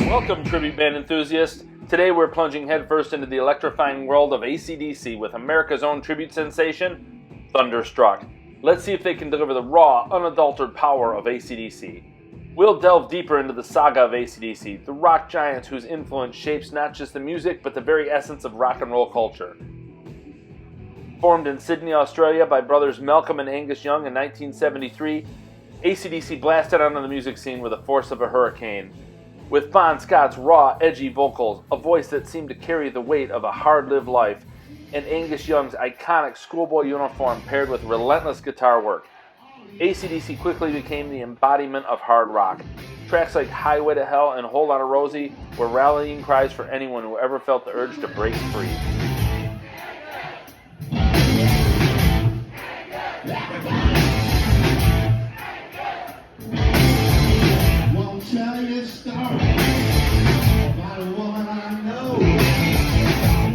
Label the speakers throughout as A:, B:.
A: Welcome, tribute band enthusiasts. Today we're plunging headfirst into the electrifying world of AC/DC with America's own tribute sensation, Thunderstruck. Let's see if they can deliver the raw, unadulterated power of AC/DC. We'll delve deeper into the saga of AC/DC, the rock giants whose influence shapes not just the music, but the very essence of rock and roll culture. Formed in Sydney, Australia by brothers Malcolm and Angus Young in 1973, AC/DC blasted onto the music scene with the force of a hurricane. With Bon Scott's raw, edgy vocals, a voice that seemed to carry the weight of a hard-lived life, and Angus Young's iconic schoolboy uniform paired with relentless guitar work, AC/DC quickly became the embodiment of hard rock. Tracks like Highway to Hell and Hold On to Rosie were rallying cries for anyone who ever felt the urge to break free.
B: Tell you a story about a woman I know.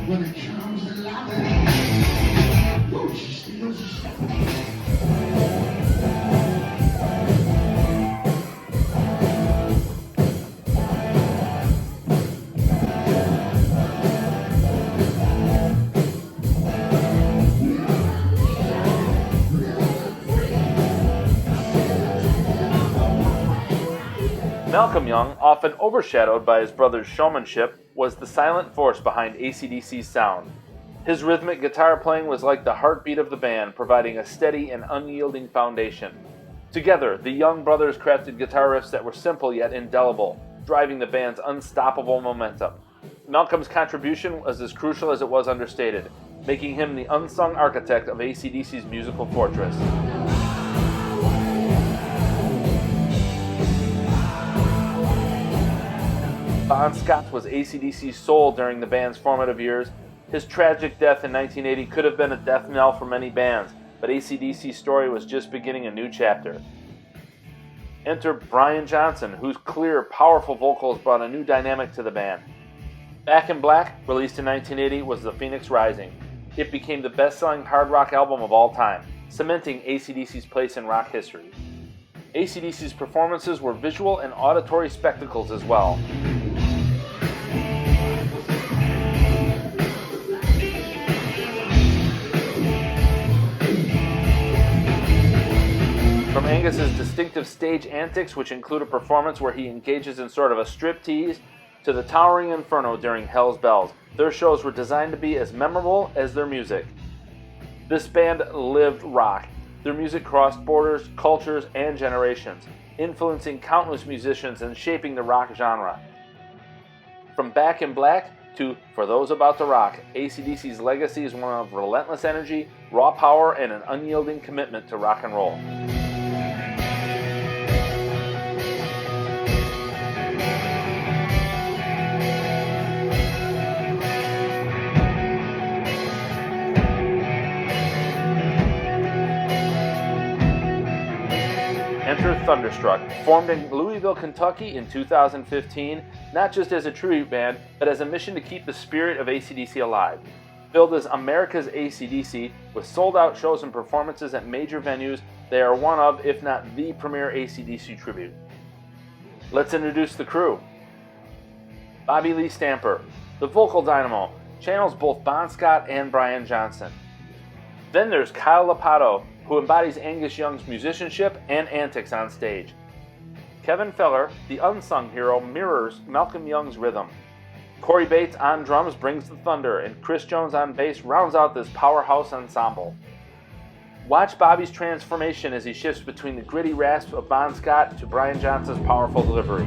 B: When it comes to loving, she steals your stuff.
A: Malcolm Young, often overshadowed by his brother's showmanship, was the silent force behind AC/DC's sound. His rhythmic guitar playing was like the heartbeat of the band, providing a steady and unyielding foundation. Together, the Young brothers crafted guitar riffs that were simple yet indelible, driving the band's unstoppable momentum. Malcolm's contribution was as crucial as it was understated, making him the unsung architect of AC/DC's musical fortress. Bon Scott was AC/DC's soul during the band's formative years. His tragic death in 1980 could have been a death knell for many bands, but AC/DC's story was just beginning a new chapter. Enter Brian Johnson, whose clear, powerful vocals brought a new dynamic to the band. Back in Black, released in 1980, was The Phoenix Rising. It became the best-selling hard rock album of all time, cementing AC/DC's place in rock history. AC/DC's performances were visual and auditory spectacles as well. From Angus's distinctive stage antics, which include a performance where he engages in sort of a striptease, to the towering inferno during Hell's Bells, their shows were designed to be as memorable as their music. This band lived rock. Their music crossed borders, cultures, and generations, influencing countless musicians and shaping the rock genre. From Back in Black to For Those About to Rock, AC/DC's legacy is one of relentless energy, raw power, and an unyielding commitment to rock and roll. Enter Thunderstruck, formed in Louisville, Kentucky in 2015, not just as a tribute band, but as a mission to keep the spirit of AC/DC alive. Billed as America's AC/DC, with sold-out shows and performances at major venues, they are one of, if not the premier AC/DC tribute. Let's introduce the crew. Bobby Lee Stamper, the vocal dynamo, channels both Bon Scott and Brian Johnson. Then there's Kyle Lapato, who embodies Angus Young's musicianship and antics on stage. Kevin Feller, the unsung hero, mirrors Malcolm Young's rhythm. Corey Bates on drums brings the thunder, and Chris Jones on bass rounds out this powerhouse ensemble. Watch Bobby's transformation as he shifts between the gritty rasp of Bon Scott to Brian Johnson's powerful delivery.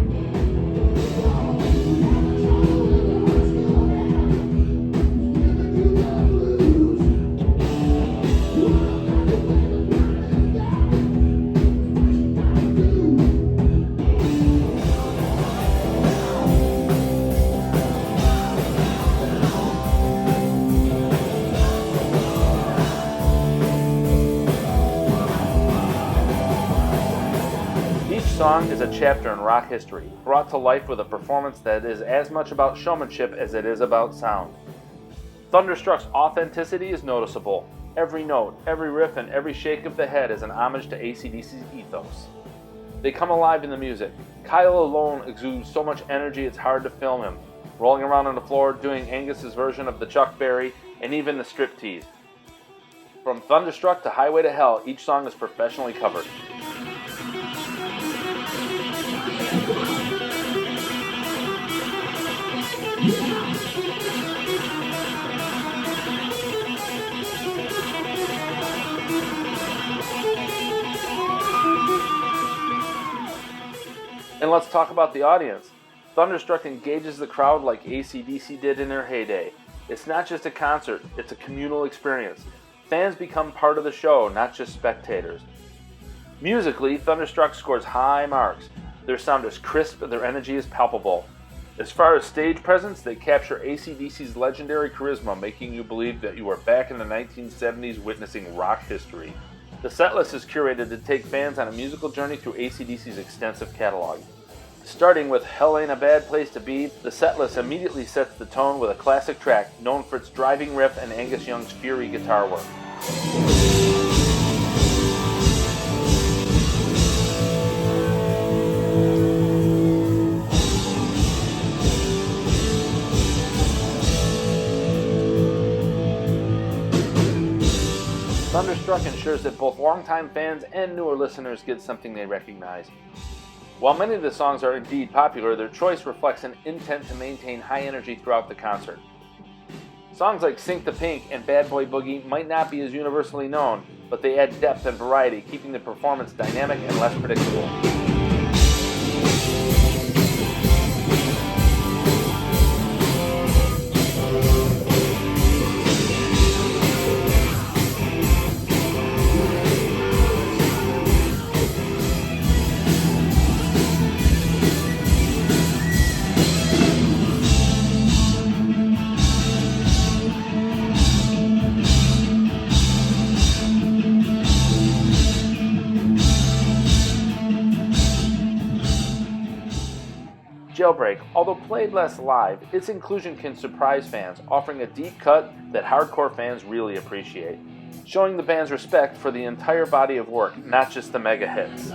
A: Each song is a chapter in rock history, brought to life with a performance that is as much about showmanship as it is about sound. Thunderstruck's authenticity is noticeable. Every note, every riff, and every shake of the head is an homage to AC/DC's ethos. They come alive in the music. Kyle alone exudes so much energy it's hard to film him, rolling around on the floor, doing Angus's version of the Chuck Berry, and even the striptease. From Thunderstruck to Highway to Hell, each song is professionally covered. And let's talk about the audience. Thunderstruck engages the crowd like AC/DC did in their heyday. It's not just a concert, it's a communal experience. Fans become part of the show, not just spectators. Musically, Thunderstruck scores high marks. Their sound is crisp and their energy is palpable. As far as stage presence, they capture AC/DC's legendary charisma, making you believe that you are back in the 1970s witnessing rock history. The setlist is curated to take fans on a musical journey through AC/DC's extensive catalog. Starting with Hell Ain't a Bad Place to Be, the setlist immediately sets the tone with a classic track known for its driving riff and Angus Young's Fury guitar work. Thunderstruck ensures that both longtime fans and newer listeners get something they recognize. While many of the songs are indeed popular, their choice reflects an intent to maintain high energy throughout the concert. Songs like Sink the Pink and Bad Boy Boogie might not be as universally known, but they add depth and variety, keeping the performance dynamic and less predictable. Jailbreak, although played less live, its inclusion can surprise fans, offering a deep cut that hardcore fans really appreciate, showing the band's respect for the entire body of work, not just the mega hits.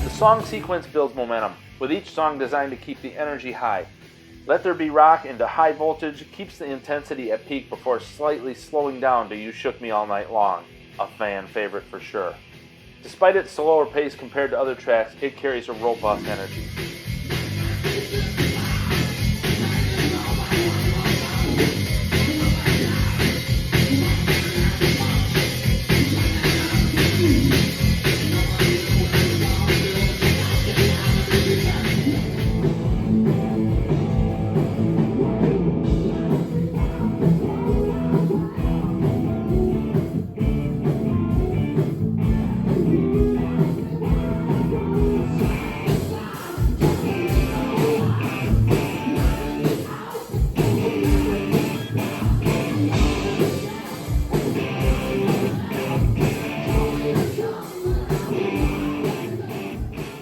A: The song sequence builds momentum, with each song designed to keep the energy high. Let There Be Rock into High Voltage keeps the intensity at peak before slightly slowing down to You Shook Me All Night Long, a fan favorite for sure. Despite its slower pace compared to other tracks, it carries a robust energy.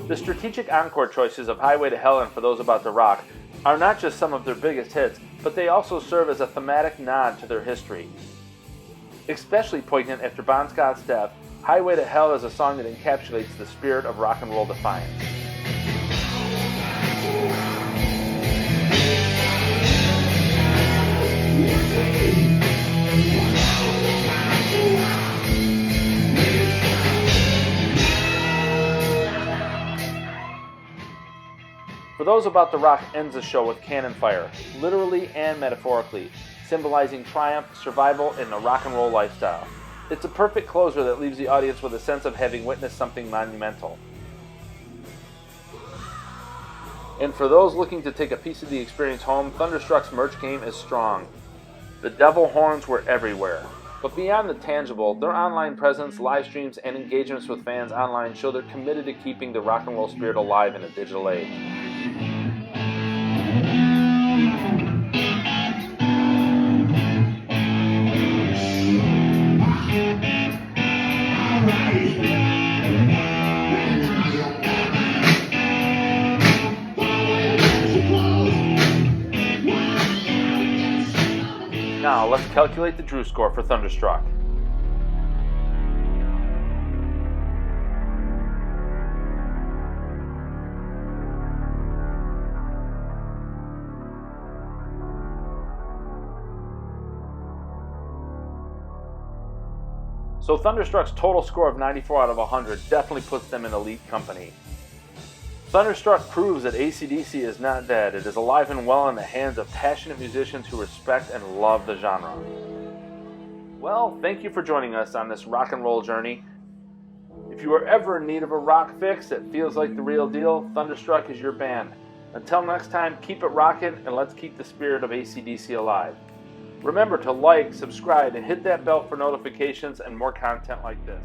A: The strategic encore choices of Highway to Hell and For Those About to Rock are not just some of their biggest hits, but they also serve as a thematic nod to their history. Especially poignant after Bon Scott's death, Highway to Hell is a song that encapsulates the spirit of rock and roll defiance. For Those About to Rock ends the show with cannon fire, literally and metaphorically, symbolizing triumph, survival, and the rock and roll lifestyle. It's a perfect closer that leaves the audience with a sense of having witnessed something monumental. And for those looking to take a piece of the experience home, Thunderstruck's merch game is strong. The devil horns were everywhere. But beyond the tangible, their online presence, live streams, and engagements with fans online show they're committed to keeping the rock and roll spirit alive in a digital age. Now, let's calculate the Drew score for Thunderstruck. So Thunderstruck's total score of 94 out of 100 definitely puts them in elite company. Thunderstruck proves that AC/DC is not dead. It is alive and well in the hands of passionate musicians who respect and love the genre. Well, thank you for joining us on this rock and roll journey. If you are ever in need of a rock fix that feels like the real deal, Thunderstruck is your band. Until next time, keep it rockin' and let's keep the spirit of AC/DC alive. Remember to like, subscribe, and hit that bell for notifications and more content like this.